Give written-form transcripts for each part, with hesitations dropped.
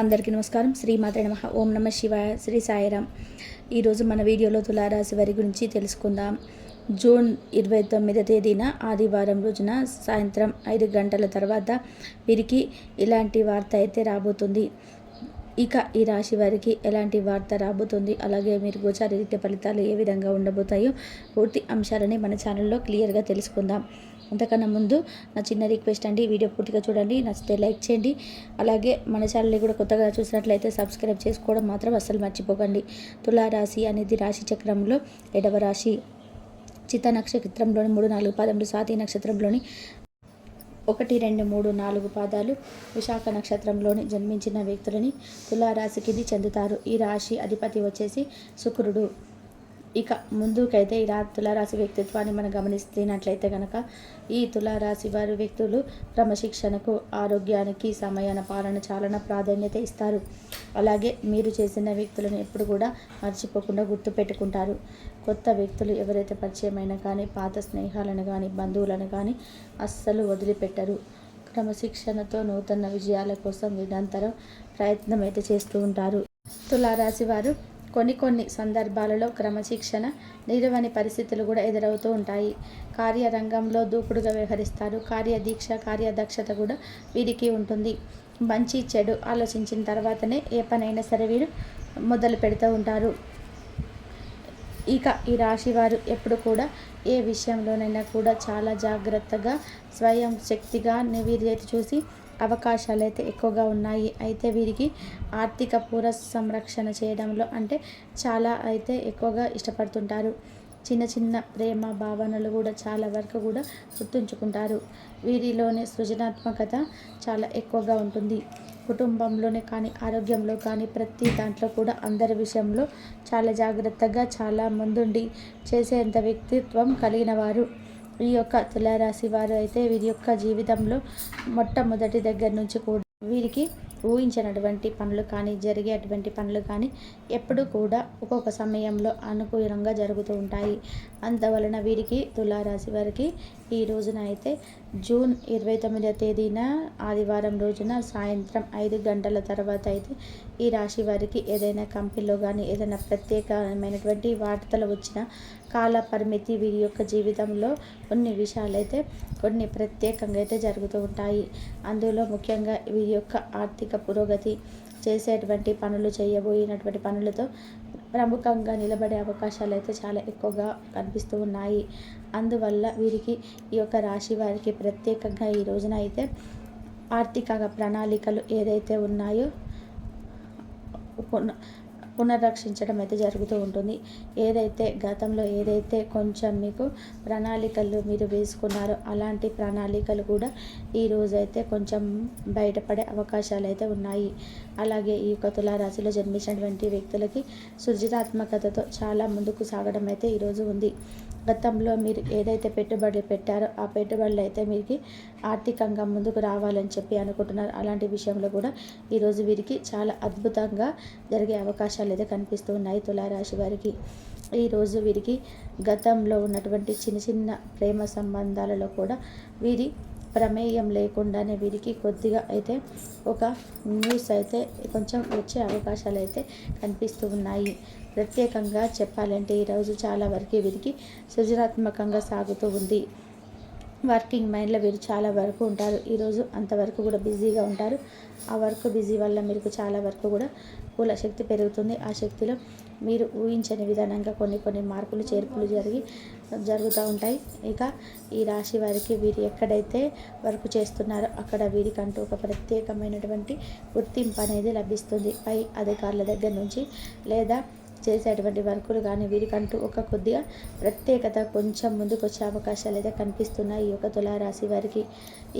అందరికీ నమస్కారం. శ్రీమాత్రే నమః. ఓం నమ శివాయ. శ్రీ సాయిరామ్. ఈరోజు మన వీడియోలో తులారాశి వారి గురించి తెలుసుకుందాం. జూన్ 29వ తేదీన ఆదివారం రోజున సాయంత్రం 5 గంటల తర్వాత వీరికి ఇలాంటి వార్త అయితే రాబోతుంది. ఇక ఈ రాశి వారికి ఎలాంటి వార్త రాబోతుంది, అలాగే మీరు గోచారరీత్యా ఫలితాలు ఏ విధంగా ఉండబోతాయో పూర్తి అంశాలని మన ఛానల్లో క్లియర్గా తెలుసుకుందాం. అంతకన్నా ముందు నా చిన్న రిక్వెస్ట్ అండి, వీడియో పూర్తిగా చూడండి, నచ్చితే లైక్ చేయండి. అలాగే మన ఛానల్ని కూడా కొత్తగా చూసినట్లయితే సబ్స్క్రైబ్ చేసుకోవడం మాత్రం అస్సలు మర్చిపోకండి. తులారాశి అనేది రాశి చక్రంలో 7వ రాశి. చిత్త నక్షత్రంలోని 3, 4 పాదములు, స్వాతి నక్షత్రంలోని 1, 2, 3, 4 పాదాలు, విశాఖ నక్షత్రంలోని జన్మించిన వ్యక్తులని తులారాశికి చెందుతారు. ఈ రాశి అధిపతి వచ్చేసి శుక్రుడు. ఇక ముందుకైతే ఈ తులారాశి వ్యక్తిత్వాన్ని మనం గమనిస్తున్నట్లయితే కనుక ఈ తులారాశి వారి వ్యక్తులు క్రమశిక్షణకు, ఆరోగ్యానికి, సమయాన పాలన చాలా ప్రాధాన్యత ఇస్తారు. అలాగే మీరు చేసిన వ్యక్తులను ఎప్పుడు కూడా మర్చిపోకుండా గుర్తుపెట్టుకుంటారు. కొత్త వ్యక్తులు ఎవరైతే పరిచయమైనా కానీ, పాత స్నేహాలను కానీ, బంధువులను కానీ అస్సలు వదిలిపెట్టరు. క్రమశిక్షణతో నూతన విజయాల కోసం నిరంతరం ప్రయత్నం అయితే చేస్తూ ఉంటారు. తులారాశి వారు కొన్ని సందర్భాలలో క్రమశిక్షణ నిలవని పరిస్థితులు కూడా ఎదురవుతూ ఉంటాయి. కార్యరంగంలో దూకుడుగా వ్యవహరిస్తారు. కార్యదీక్ష, కార్యదక్షత కూడా వీరికి ఉంటుంది. మంచి చెడు ఆలోచించిన తర్వాతనే ఏ పనైనా సరే వీరు మొదలు పెడుతూ ఉంటారు. ఇక ఈ రాశి వారు ఎప్పుడు కూడా ఏ విషయంలోనైనా కూడా చాలా జాగ్రత్తగా, స్వయం శక్తిగా వీరైతే చూసి అవకాశాలు అయితే ఎక్కువగా ఉన్నాయి. అయితే వీరికి ఆర్థిక సంరక్షణ చేయడంలో అంటే చాలా అయితే ఎక్కువగా ఇష్టపడుతుంటారు. చిన్న ప్రేమ భావనలు కూడా చాలా వరకు కూడా గుర్తుంచుకుంటారు. వీరిలోని సృజనాత్మకత చాలా ఎక్కువగా ఉంటుంది. కుటుంబంలోనే కానీ, ఆరోగ్యంలో కానీ, ప్రతి దాంట్లో కూడా అందరి విషయంలో చాలా జాగ్రత్తగా, చాలా ముందుండి చేసేంత వ్యక్తిత్వం కలిగిన వారు ఈ యొక్క తులారాశి వారు అయితే వీరి యొక్క జీవితంలో మొట్టమొదటి దగ్గర నుంచి కూడా వీరికి ఊహించినటువంటి పనులు కానీ, జరిగేటువంటి పనులు కానీ ఎప్పుడు కూడా ఒక్కొక్క సమయంలో అనుకూలంగా జరుగుతూ ఉంటాయి. అందువలన వీరికి తులారాశి వారికి ఈ రోజున అయితే జూన్ 29వ తేదీన ఆదివారం రోజున సాయంత్రం 5 గంటల తర్వాత అయితే ఈ రాశి వారికి ఏదైనా కంపెనీలో కానీ, ఏదైనా ప్రత్యేకమైనటువంటి వార్తలు వచ్చిన కాల పరిమితి వీరి యొక్క జీవితంలో కొన్ని విషయాలు అయితే కొన్ని ప్రత్యేకంగా అయితే జరుగుతూ ఉంటాయి. అందులో ముఖ్యంగా వీరి యొక్క ఆర్థిక పురోగతి, చేసేటువంటి పనులు, చేయబోయినటువంటి పనులతో ప్రముఖంగా నిలబడే అవకాశాలు అయితే చాలా ఎక్కువగా కనిపిస్తూ ఉన్నాయి. అందువల్ల వీరికి ఈ యొక్క రాశి వారికి ప్రత్యేకంగా ఈ రోజున అయితే ఆర్థిక ప్రణాళికలు ఏదైతే ఉన్నాయో పునర్రక్షించడం అయితే జరుగుతూ ఉంటుంది. గతంలో ఏదైతే కొంచెం మీకు ప్రణాళికలు మీరు వేసుకున్నారో అలాంటి ప్రణాళికలు కూడా ఈ రోజైతే కొంచెం బయటపడే అవకాశాలు అయితే ఉన్నాయి. అలాగే ఈ యొక్క తులారాశిలో జన్మించినటువంటి వ్యక్తులకి సృజనాత్మకతతో చాలా ముందుకు సాగడం అయితే ఈరోజు ఉంది. గతంలో మీరు ఏదైతే పెట్టుబడులు పెట్టారో ఆ పెట్టుబడులు అయితే మీకు ఆర్థికంగా ముందుకు రావాలని చెప్పి అనుకుంటున్నారు. అలాంటి విషయంలో కూడా ఈరోజు వీరికి చాలా అద్భుతంగా జరిగే అవకాశాలు అయితే కనిపిస్తూ ఉన్నాయి. తులారాశి వారికి ఈరోజు వీరికి గతంలో ఉన్నటువంటి చిన్న ప్రేమ సంబంధాలలో కూడా వీరి ప్రమేయం లేకుండానే వీరికి కొద్దిగా అయితే ఒక న్యూస్ అయితే కొంచెం వచ్చే అవకాశాలు అయితే కనిపిస్తూ ఉన్నాయి. ప్రత్యేకంగా చెప్పాలంటే ఈరోజు చాలా వరకు వీరికి సృజనాత్మకంగా సాగుతూ ఉంది. వర్కింగ్ మైండ్లో వీరు చాలా వరకు ఉంటారు. ఈరోజు అంతవరకు కూడా బిజీగా ఉంటారు. ఆ వర్క్ బిజీ వల్ల మీకు చాలా వరకు కూడా కూల శక్తి పెరుగుతుంది. ఆ శక్తిలో మీరు ఊహించని విధానంగా కొన్ని మార్పులు, చేర్పులు జరుగుతూ ఉంటాయి. ఇక ఈ రాశి వారికి వీరు ఎక్కడైతే వర్క్ చేస్తున్నారో అక్కడ వీరికంటూ ఒక ప్రత్యేకమైనటువంటి గుర్తింపు అనేది లభిస్తుంది. పై అధికారుల దగ్గర నుంచి లేదా చేసేటువంటి వర్కులు కానీ వీరికంటూ ఒక కొద్దిగా ప్రత్యేకత కొంచెం ముందుకు వచ్చే అవకాశాలు అయితే కనిపిస్తున్నాయి ఈ యొక్క తులారాశి వారికి.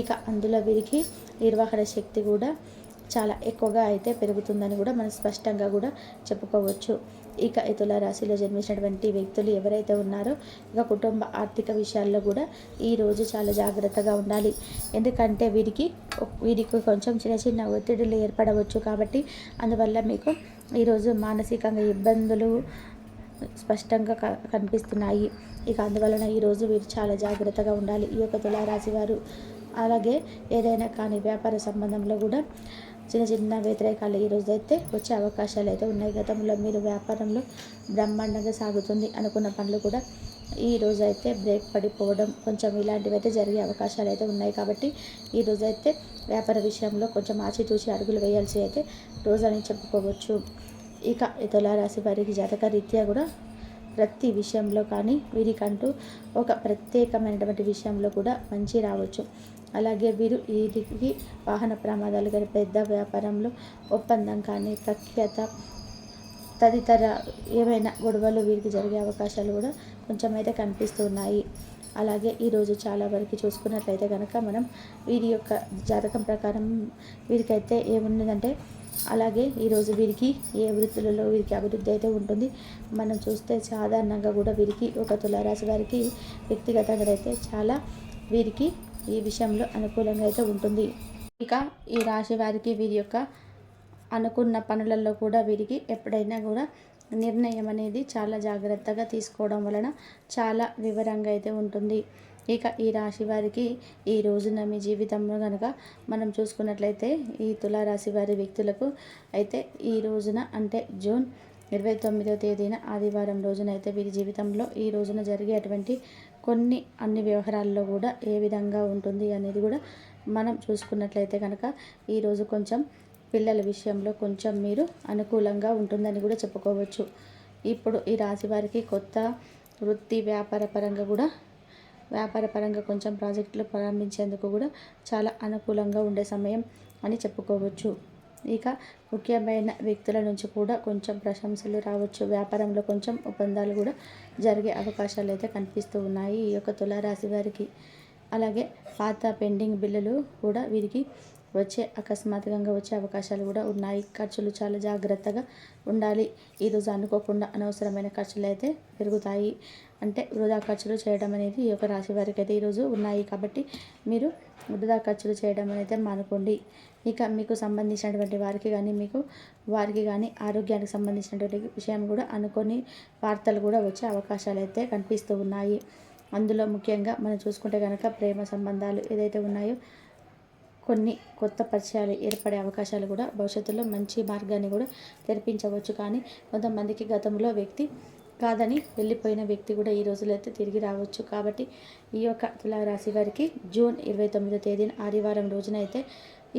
ఇక అందులో వీరికి నిర్వహణ శక్తి కూడా చాలా ఎక్కువగా అయితే పెరుగుతుందని కూడా మనం స్పష్టంగా కూడా చెప్పుకోవచ్చు. ఇక ఈ తులారాశిలో జన్మించినటువంటి వ్యక్తులు ఎవరైతే ఉన్నారో ఇక కుటుంబ ఆర్థిక విషయాల్లో కూడా ఈరోజు చాలా జాగ్రత్తగా ఉండాలి. ఎందుకంటే వీరికి కొంచెం చిన్న ఒత్తిడులు ఏర్పడవచ్చు. కాబట్టి అందువల్ల మీకు ఈరోజు మానసికంగా ఇబ్బందులు స్పష్టంగా కనిపిస్తున్నాయి. ఇక అందువలన ఈరోజు వీరు చాలా జాగ్రత్తగా ఉండాలి ఈ యొక్క తులారాశి వారు. అలాగే ఏదైనా కానీ వ్యాపార సంబంధంలో కూడా చిన్న చిన్న వ్యతిరేకాలు ఈ రోజు అయితే వచ్చే అవకాశాలు అయితే ఉన్నాయి. గతంలో మీరు వ్యాపారంలో బ్రహ్మాండంగా సాగుతుంది అనుకున్న పనులు కూడా ఈ రోజు అయితే బ్రేక్ పడిపోవడం కొంచెం ఇలాంటివి అయితే జరిగే అవకాశాలు అయితే ఉన్నాయి. కాబట్టి ఈ రోజు అయితే వ్యాపార విషయంలో కొంచెం ఆచితూచి అడుగులు వేయాల్సి అయితే రోజని చెప్పుకోవచ్చు. ఇక తులారాశి వారికి జాతక రీత్యా కూడా ప్రతి విషయంలో కానీ వీరికంటూ ఒక ప్రత్యేకమైనటువంటి విషయంలో కూడా మంచి రావచ్చు. అలాగే వీరు వీరికి వాహన ప్రమాదాలు కానీ పెద్ద వ్యాపారంలో ఒప్పందం కానీ ప్రఖ్యాత తదితర ఏవైనా గొడవలు వీరికి జరిగే అవకాశాలు కూడా కొంచెం అయితే కనిపిస్తూ ఉన్నాయి. అలాగే ఈరోజు చాలా వరకు చూసుకున్నట్లయితే కనుక మనం వీరి యొక్క జాతకం ప్రకారం వీరికైతే ఏమున్నదంటే అలాగే ఈరోజు వీరికి ఏ వృత్తులలో వీరికి అభివృద్ధి అయితే ఉంటుంది. మనం చూస్తే సాధారణంగా కూడా వీరికి ఒక తులారాశి వారికి వ్యక్తిగతంగా అయితే చాలా వీరికి ఈ విషయంలో అనుకూలంగా అయితే ఉంటుంది. ఇక ఈ రాశి వారికి వీరి యొక్క అనుకున్న పనులలో కూడా వీరికి ఎప్పుడైనా కూడా నిర్ణయం అనేది చాలా జాగ్రత్తగా తీసుకోవడం వలన చాలా వివరంగా అయితే ఉంటుంది. ఇక ఈ రాశి వారికి ఈ రోజున మీ జీవితంలో కనుక మనం చూసుకున్నట్లయితే ఈ తులారాశి వారి వ్యక్తులకు అయితే ఈ రోజున అంటే జూన్ 29వ తేదీన ఆదివారం రోజున అయితే వీరి జీవితంలో ఈ రోజున జరిగేటువంటి అన్ని వ్యవహారాల్లో కూడా ఏ విధంగా ఉంటుంది అనేది కూడా మనం చూసుకున్నట్లయితే కనుక ఈరోజు కొంచెం పిల్లల విషయంలో కొంచెం మీరు అనుకూలంగా ఉంటుందని కూడా చెప్పుకోవచ్చు. ఇప్పుడు ఈ రాశి వారికి కొత్త వృత్తి వ్యాపార పరంగా కొంచెం ప్రాజెక్టులు ప్రారంభించేందుకు కూడా చాలా అనుకూలంగా ఉండే సమయం అని చెప్పుకోవచ్చు. ఇక ముఖ్యమైన వ్యక్తుల నుంచి కూడా కొంచెం ప్రశంసలు రావచ్చు. వ్యాపారంలో కొంచెం ఒప్పందాలు కూడా జరిగే అవకాశాలు అయితే కనిపిస్తూ ఉన్నాయి ఈ యొక్క తులారాశి వారికి. అలాగే పాత పెండింగ్ బిల్లులు కూడా వీరికి అకస్మాత్తుగా వచ్చే అవకాశాలు కూడా ఉన్నాయి. ఖర్చులు చాలా జాగ్రత్తగా ఉండాలి. ఈరోజు అనుకోకుండా అనవసరమైన ఖర్చులు అయితే పెరుగుతాయి. అంటే వృధా ఖర్చులు చేయడం అనేది ఈ యొక్క రాశి వారికి అయితే ఈరోజు ఉన్నాయి. కాబట్టి మీరు వృధా ఖర్చులు చేయడం అనేది మానుకోండి. ఇక మీకు సంబంధించినటువంటి వారికి కానీ ఆరోగ్యానికి సంబంధించినటువంటి విషయం కూడా అనుకోని వార్తలు కూడా వచ్చే అవకాశాలు అయితే కనిపిస్తూ ఉన్నాయి. అందులో ముఖ్యంగా మనం చూసుకుంటే కనుక ప్రేమ సంబంధాలు ఏదైతే ఉన్నాయో కొన్ని కొత్త పరిచయాలు ఏర్పడే అవకాశాలు కూడా భవిష్యత్తులో మంచి మార్గాన్ని కూడా తెరిపించవచ్చు. కానీ కొంతమందికి గతంలో వ్యక్తి కాదని వెళ్ళిపోయిన వ్యక్తి కూడా ఈ రోజులో అయితే తిరిగి రావచ్చు. కాబట్టి ఈ యొక్క తులారాశి వారికి జూన్ 29వ తేదీన ఆదివారం రోజున అయితే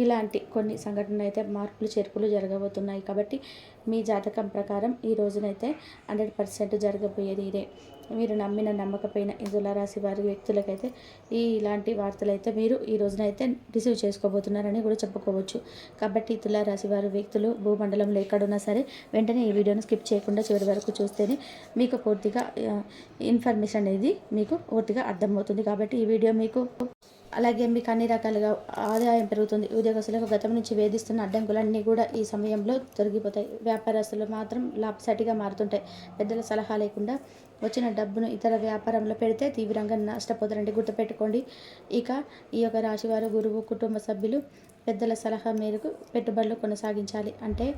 ఇలాంటి కొన్ని సంఘటనలు అయితే మార్పులు చేర్పులు జరగబోతున్నాయి. కాబట్టి మీ జాతకం ప్రకారం ఈ రోజునైతే 100% జరగబోయేది ఇదే. మీరు నమ్మిన నమ్మకపోయిన ఈ తులారాశి వారి వ్యక్తులకైతే ఇలాంటి వార్తలు అయితే మీరు ఈ రోజునైతే రిసీవ్ చేసుకోబోతున్నారని కూడా చెప్పుకోవచ్చు. కాబట్టి తులారాశి వారి వ్యక్తులు భూమండలంలో ఎక్కడున్నా సరే వెంటనే ఈ వీడియోను స్కిప్ చేయకుండా చివరి వరకు చూస్తేనే మీకు పూర్తిగా ఇన్ఫర్మేషన్ అనేది మీకు పూర్తిగా అర్థమవుతుంది. కాబట్టి ఈ వీడియో మీకు అలాగే మీకు అన్ని రకాలుగా ఆదాయం పెరుగుతుంది. ఉద్యోగస్తులకు గతం నుంచి వేధిస్తున్న అడ్డంకులన్నీ కూడా ఈ సమయంలో తొలగిపోతాయి. వ్యాపారస్తులు మాత్రం లాభసాటిగా మారుతుంటాయి. పెద్దల సలహా లేకుండా వచ్చిన డబ్బును ఇతర వ్యాపారంలో పెడితే తీవ్రంగా నష్టపోతారండి, గుర్తుపెట్టుకోండి. ఇక ఈ యొక్క రాశివారు గురువు కుటుంబ సభ్యులు పెద్దల సలహా మేరకు పెట్టుబడులు కొనసాగించాలి. అంటే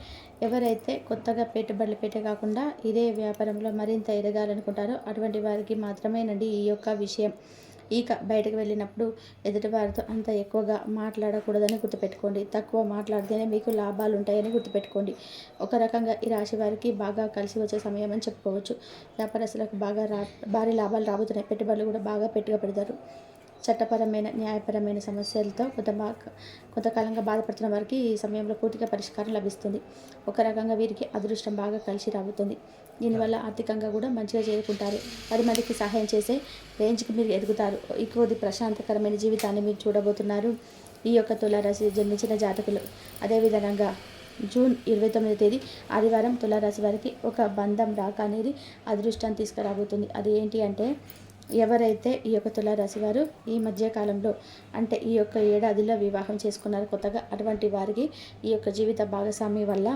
ఎవరైతే కొత్తగా పెట్టుబడులు పెట్టే కాకుండా ఇదే వ్యాపారంలో మరింత ఎదగాలనుకుంటారో అటువంటి వారికి మాత్రమేనండి ఈ యొక్క విషయం. ఇక బయటకు వెళ్ళినప్పుడు ఎదుటివారితో అంత ఎక్కువగా మాట్లాడకూడదని గుర్తుపెట్టుకోండి. తక్కువ మాట్లాడితేనే మీకు లాభాలు ఉంటాయని గుర్తుపెట్టుకోండి. ఒక రకంగా ఈ రాశి వారికి బాగా కలిసి వచ్చే సమయం అని చెప్పుకోవచ్చు. వ్యాపారస్తులకు భారీ లాభాలు రాబోతున్నాయి. పెట్టుబడులు కూడా బాగా పెడతారు. చట్టపరమైన న్యాయపరమైన సమస్యలతో కొంతకాలంగా బాధపడుతున్న వారికి ఈ సమయంలో పూర్తిగా పరిష్కారం లభిస్తుంది. ఒక రకంగా వీరికి అదృష్టం బాగా కలిసి రాబోతుంది. దీనివల్ల ఆర్థికంగా కూడా మంచిగా చేరుకుంటారు. 10 మందికి సహాయం చేసే రేంజ్కి మీరు ఎదుగుతారు. ఇంకొద్ది ప్రశాంతకరమైన జీవితాన్ని మీరు చూడబోతున్నారు ఈ యొక్క తులారాశి జన్మించిన జాతకులు. అదేవిధంగా జూన్ 29వ తేదీ ఆదివారం తులారాశి వారికి ఒక బంధం రాక అనేది అదృష్టాన్ని తీసుకురాబోతుంది. అది ఏంటి అంటే ఎవరైతే ఈ యొక్క తులారాశి వారు ఈ మధ్యకాలంలో అంటే ఈ యొక్క ఏడాదిలో వివాహం చేసుకున్నారు కొత్తగా, అటువంటి వారికి ఈ యొక్క జీవిత భాగస్వామి వల్ల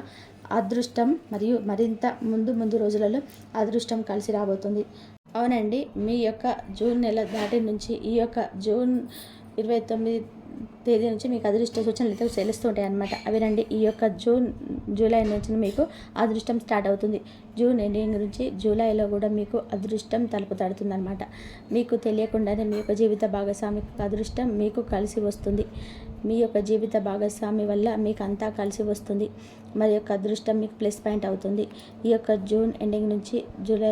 అదృష్టం మరియు మరింత ముందు రోజులలో అదృష్టం కలిసి రాబోతుంది. అవునండి, మీ యొక్క జూన్ నెల దాటి నుంచి ఈ యొక్క జూన్ 29 తేదీ నుంచి మీకు అదృష్ట సూచనలు అయితే తెలుస్తూ ఉంటాయి అన్నమాట. అవినండి ఈ యొక్క జూలై నుంచి మీకు అదృష్టం స్టార్ట్ అవుతుంది. జూన్ ఎండింగ్ నుంచి జూలైలో కూడా మీకు అదృష్టం తలుపు తడుతుంది అనమాట. మీకు తెలియకుండానే మీ యొక్క జీవిత భాగస్వామి అదృష్టం మీకు కలిసి వస్తుంది. మీ యొక్క జీవిత భాగస్వామి వల్ల మీకు అంతా కలిసి వస్తుంది. మరి యొక్క అదృష్టం మీకు ప్లస్ పాయింట్ అవుతుంది. ఈ యొక్క జూన్ ఎండింగ్ నుంచి జూలై